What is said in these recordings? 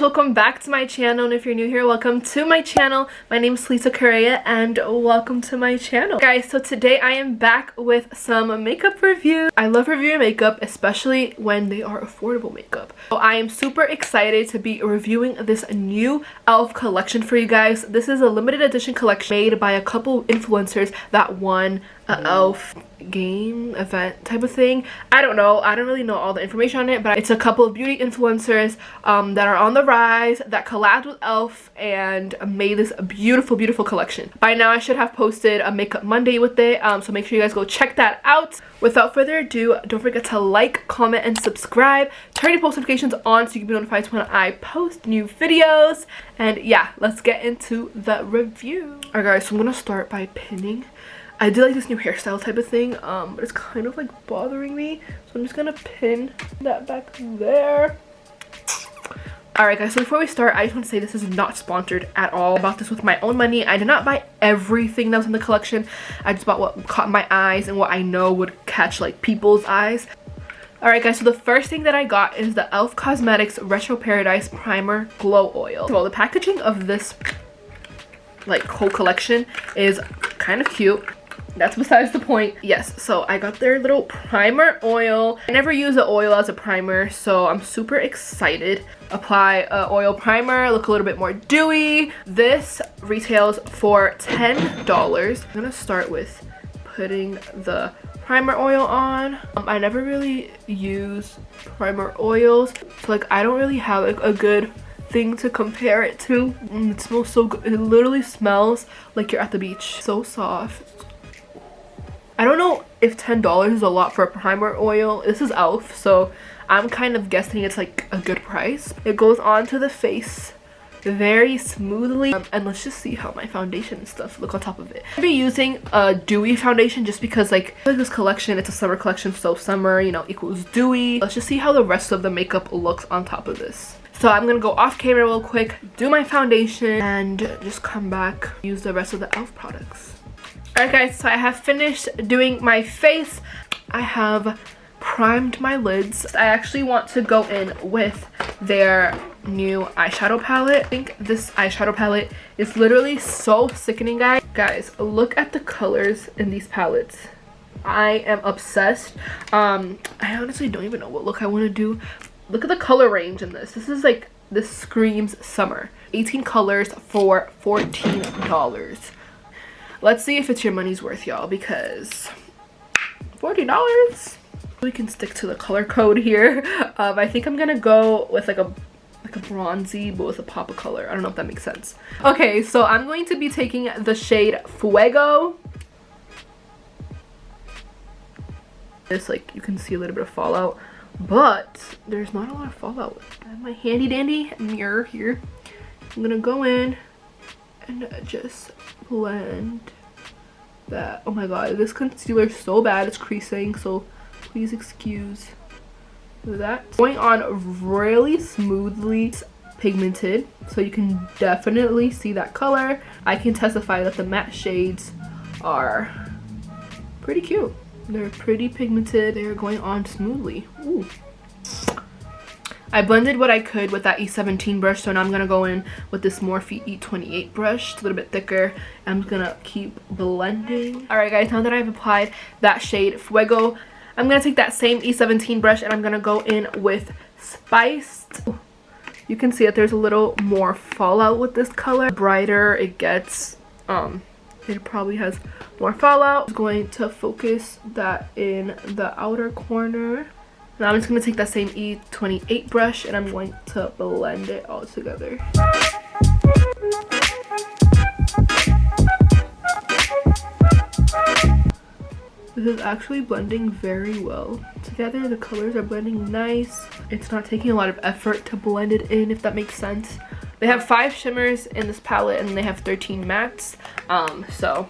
welcome back to my channel, and if you're new here, welcome to my channel. My name is Lisa Correa and welcome to my channel. Guys, so today I am back with some makeup review. I love reviewing makeup, especially when they are affordable makeup. So I am super excited to be reviewing this new e.l.f. collection for you guys. This is a limited edition collection made by a couple influencers that won an e.l.f. game event type of thing. I don't know, I don't really know all the information on it, but it's a couple of beauty influencers that are on the rise that collabed with e.l.f. and made this beautiful collection. By now I should have posted a makeup Monday with it, so make sure you guys go check that out. Without further ado, don't forget to like, comment, and subscribe. Turn your post notifications on so you can be notified when I post new videos. And yeah, let's get into the review. Alright guys, so I'm gonna start by pinning. I did like this new hairstyle type of thing, but it's kind of like bothering me, so I'm just gonna pin that back there. Alright guys, so before we start, I just want to say this is not sponsored at all. I bought this with my own money. I did not buy everything that was in the collection. I just bought what caught my eyes and what I know would catch like people's eyes. Alright guys, so the first thing that I got is the e.l.f. Cosmetics Retro Paradise Primer Glow Oil. So the packaging of this like whole collection is kind of cute. That's besides the point. Yes, so I got their little primer oil. I never use the oil as a primer, so I'm super excited. Apply oil primer, look a little bit more dewy. This retails for $10. I'm gonna start with putting the primer oil on. I never really use primer oils, so like I don't really have like a good thing to compare it to. It smells so good. It literally smells like you're at the beach. So soft. I don't know if $10 is a lot for a primer oil. This is e.l.f., so I'm kind of guessing it's like a good price. It goes onto the face very smoothly, and let's just see how my foundation and stuff look on top of it. I'll be using a dewy foundation just because like this collection, it's a summer collection, so summer, you know, equals dewy. Let's just see how the rest of the makeup looks on top of this. So I'm gonna go off camera real quick, do my foundation, and just come back, use the rest of the e.l.f. products. Alright guys, so I have finished doing my face. I have primed my lids. I actually want to go in with their new eyeshadow palette. I think this eyeshadow palette is literally so sickening, guys. Guys, look at the colors in these palettes. I am obsessed. I honestly don't even know what look I want to do. Look at the color range in this. This is like, this screams summer. 18 colors for $14. Let's see if it's your money's worth, y'all, because $40. We can stick to the color code here. I think I'm gonna go with like a bronzy but with a pop of color. I don't know if that makes sense. Okay, so I'm going to be taking the shade Fuego. This, like, you can see a little bit of fallout, but there's not a lot of fallout. I have my handy dandy mirror here. I'm gonna go in and just blend that. Oh my god, this concealer is so bad, it's creasing, so please excuse that. Going on really smoothly, pigmented, so you can definitely see that color. I can testify that the matte shades are pretty cute. They're pretty pigmented. They're going on smoothly. Ooh. I blended what I could with that E17 brush, so now I'm gonna go in with this Morphe E28 brush. It's a little bit thicker. I'm just gonna keep blending. Alright guys, now that I've applied that shade Fuego, I'm gonna take that same E17 brush and I'm gonna go in with Spiced. You can see that there's a little more fallout with this color. The brighter it gets, it probably has more fallout. I'm going to focus that in the outer corner. Now I'm just going to take that same E28 brush and I'm going to blend it all together. This is actually blending very well together. The colors are blending nice. It's not taking a lot of effort to blend it in, if that makes sense. They have 5 shimmers in this palette and they have 13 mattes. So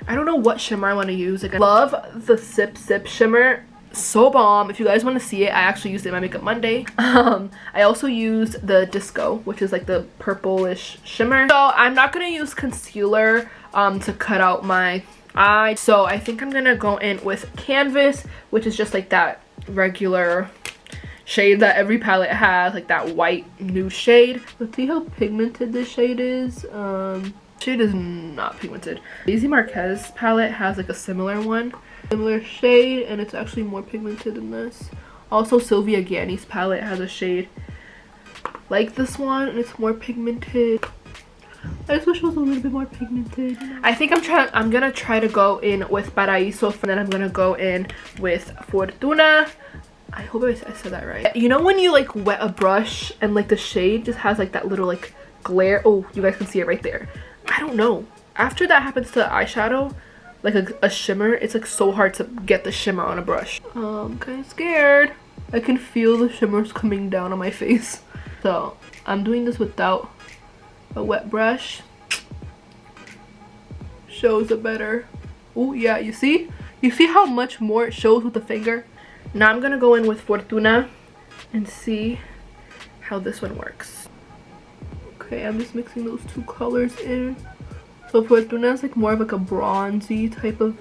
I don't know what shimmer I want to use. Like, I love the Sip shimmer. So bomb. If you guys want to see it, I actually used it in my Makeup Monday. I also used the Disco, which is like the purplish shimmer. So I'm not going to use concealer to cut out my eye. So I think I'm going to go in with Canvas, which is just like that regular shade that every palette has, like that white nude shade. Let's see how pigmented this shade is. Shade is not pigmented. Daisy Marquez palette has like a similar one, similar shade, and it's actually more pigmented than this. Also, Sylvia Ganni's palette has a shade like this one, and it's more pigmented. I just wish it was a little bit more pigmented. I think I'm gonna try to go in with Paraíso, and then I'm gonna go in with Fortuna. I hope I said that right. You know when you like wet a brush and like the shade just has like that little like glare? Oh, you guys can see it right there. I don't know. After that happens to the eyeshadow, like a shimmer, it's like so hard to get the shimmer on a brush. I'm kind of scared. I can feel the shimmers coming down on my face. So I'm doing this without a wet brush. Shows it better. Oh yeah, you see how much more it shows with the finger? Now I'm gonna go in with Fortuna and see how this one works. Okay, I'm just mixing those two colors in. So Fortuna is like more of like a bronzy type of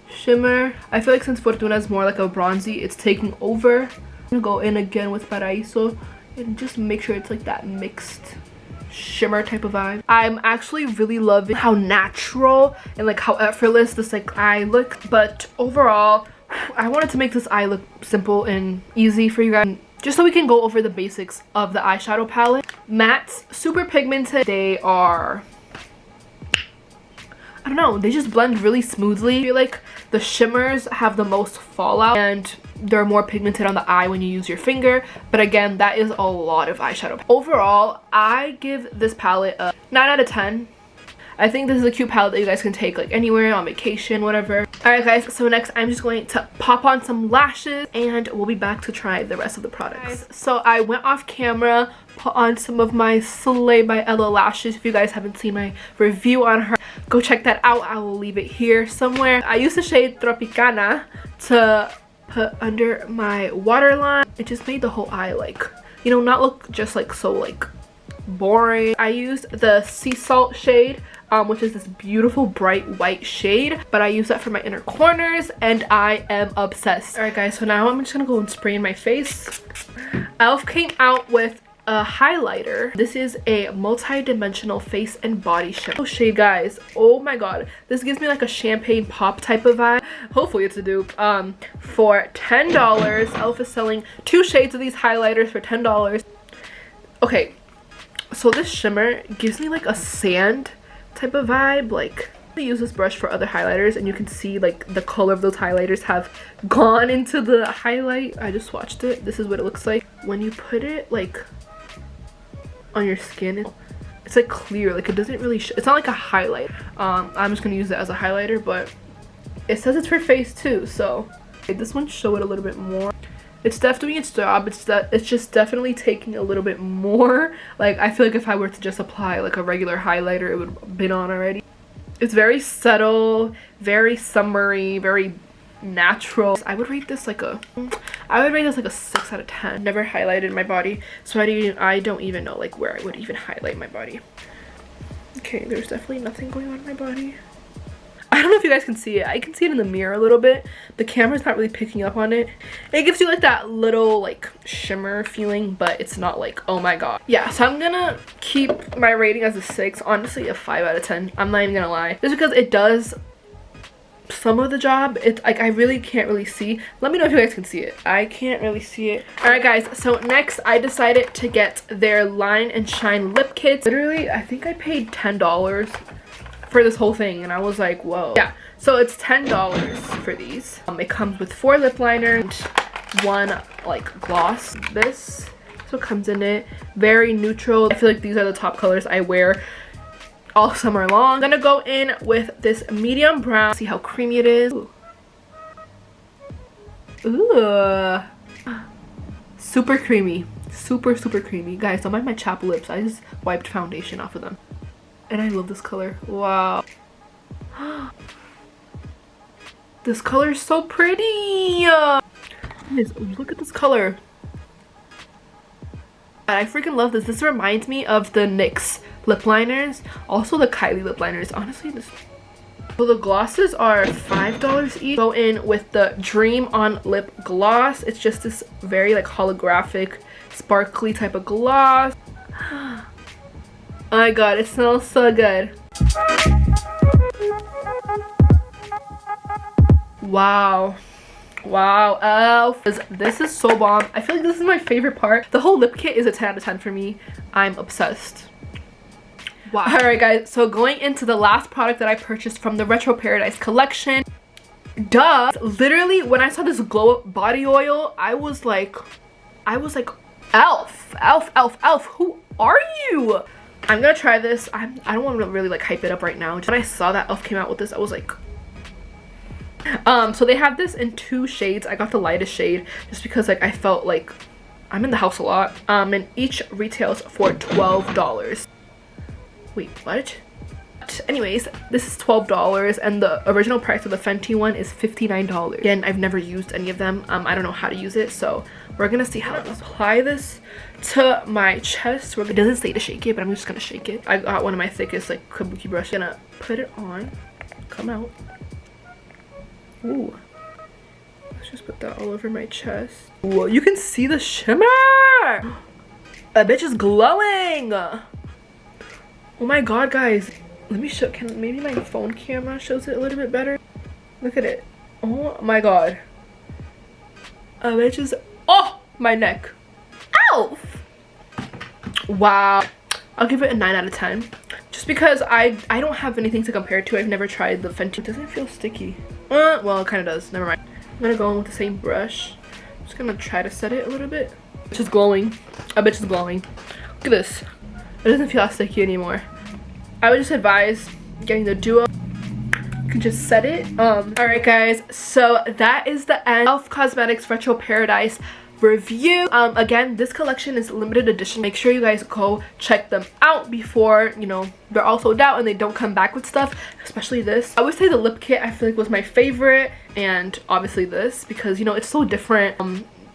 shimmer. I feel like since Fortuna is more like a bronzy, it's taking over. I'm gonna go in again with Paraíso and just make sure it's like that mixed shimmer type of vibe. I'm actually really loving how natural and like how effortless this like eye looks. But overall, I wanted to make this eye look simple and easy for you guys, just so we can go over the basics of the eyeshadow palette. Mattes, super pigmented. They are, I don't know, they just blend really smoothly. I feel like the shimmers have the most fallout and they're more pigmented on the eye when you use your finger. But again, that is a lot of eyeshadow. Overall, I give this palette a 9 out of 10. I think this is a cute palette that you guys can take like anywhere, on vacation, whatever. Alright guys, so next I'm just going to pop on some lashes and we'll be back to try the rest of the products. So I went off camera, put on some of my Slay by Ella lashes. If you guys haven't seen my review on her, go check that out. I will leave it here somewhere. I used the shade Tropicana to put under my waterline. It just made the whole eye like, you know, not look just like so like boring. I used the Sea Salt shade, which is this beautiful bright white shade, but I use that for my inner corners and I am obsessed. All right guys, so now I'm just gonna go and spray in my face. Elf came out with a highlighter. This is a multi-dimensional face and body shimmer shade, guys. Oh my god, this gives me like a champagne pop type of vibe. Hopefully it's a dupe. For $10, Elf is selling 2 shades of these highlighters for $10. Okay, so this shimmer gives me like a sand type of vibe. Like, I use this brush for other highlighters and you can see like the color of those highlighters have gone into the highlight. I just swatched it. This is what it looks like when you put it like on your skin. It's like clear, like it doesn't really it's not like a highlight. I'm just gonna use it as a highlighter, but it says it's for face too, so this one show it a little bit more. It's definitely doing its job. It's just definitely taking a little bit more. Like, I feel like if I were to just apply like a regular highlighter, it would have been on already. It's very subtle, very summery, very natural. I would rate this like a 6 out of 10. Never highlighted my body, so I don't even know like where I would even highlight my body. Okay, there's definitely nothing going on in my body. I don't know if you guys can see it. I can see it in the mirror a little bit. The camera's not really picking up on it. It gives you like that little like shimmer feeling, but it's not like, oh my god. Yeah, so I'm gonna keep my rating as a 6. Honestly, a 5 out of 10. I'm not even gonna lie. Just because it does some of the job. It's like I really can't really see. Let me know if you guys can see it. I can't really see it. Alright guys, so next I decided to get their Line and Shine lip kits. Literally, I think I paid $10 for this whole thing and I was like, whoa. Yeah, so it's $10 for these. It comes with 4 lip liners and 1 like gloss. This is what comes in it. Very neutral. I feel like these are the top colors I wear all summer long. I'm gonna go in with this medium brown. See how creamy it is. Ooh. Super creamy. Super creamy. Guys, don't mind my chapped lips. I just wiped foundation off of them. And I love this color. Wow. This color is so pretty. Guys, look at this color. I freaking love this. This reminds me of the NYX lip liners. Also the Kylie lip liners. Honestly, this So the glosses are $5 each. Go in with the Dream On Lip Gloss. It's just this very like holographic, sparkly type of gloss. Oh my god, it smells so good. Wow. Wow, elf. This is so bomb. I feel like this is my favorite part. The whole lip kit is a 10 out of 10 for me. I'm obsessed. Wow. Alright guys, so going into the last product that I purchased from the Retro Paradise collection. Duh. Literally, when I saw this glow up body oil, I was like, elf, who are you? I'm gonna try this. I don't want to really like hype it up right now. When I saw that elf came out with this, I was like, so they have this in 2 shades. I got the lightest shade just because like I felt like I'm in the house a lot. And each retails for $12. Wait, what? Anyways, this is $12 and the original price of the Fenty one is $59. Again, I've never used any of them. I don't know how to use it, so we're gonna see how to apply this to my chest. It doesn't say to shake it, but I'm just gonna shake it. I got one of my thickest like kabuki brush. Gonna put it on. Come out. Ooh. Let's just put that all over my chest. Whoa, you can see the shimmer! That bitch is glowing! Oh my god, guys. Let me show, maybe my phone camera shows it a little bit better. Look at it. Oh my god. That bitch is, oh, my neck. Elf! Wow. I'll give it a 9 out of 10. Just because I don't have anything to compare it to. I've never tried the Fenty. It doesn't feel sticky. Well, it kind of does. Never mind. I'm gonna go in with the same brush. I'm just gonna try to set it a little bit. It's just glowing. I bet it's glowing. Look at this. It doesn't feel sticky anymore. I would just advise getting the duo. You can just set it. Alright guys, so that is the end of Elf Cosmetics Retro Paradise review. Again, this collection is limited edition. Make sure you guys go check them out before, you know, they're all sold out and they don't come back with stuff, especially this. I would say the lip kit I feel like was my favorite, and obviously this, because you know it's so different.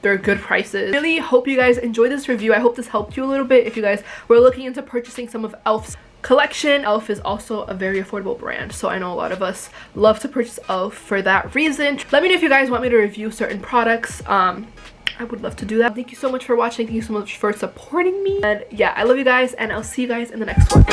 They're good prices. Really hope you guys enjoyed this review. I hope this helped you a little bit if you guys were looking into purchasing some of Elf's collection. Elf is also a very affordable brand, so I know a lot of us love to purchase Elf for that reason. Let me know if you guys want me to review certain products. I would love to do that. Thank you so much for watching. Thank you so much for supporting me. And yeah, I love you guys, and I'll see you guys in the next one.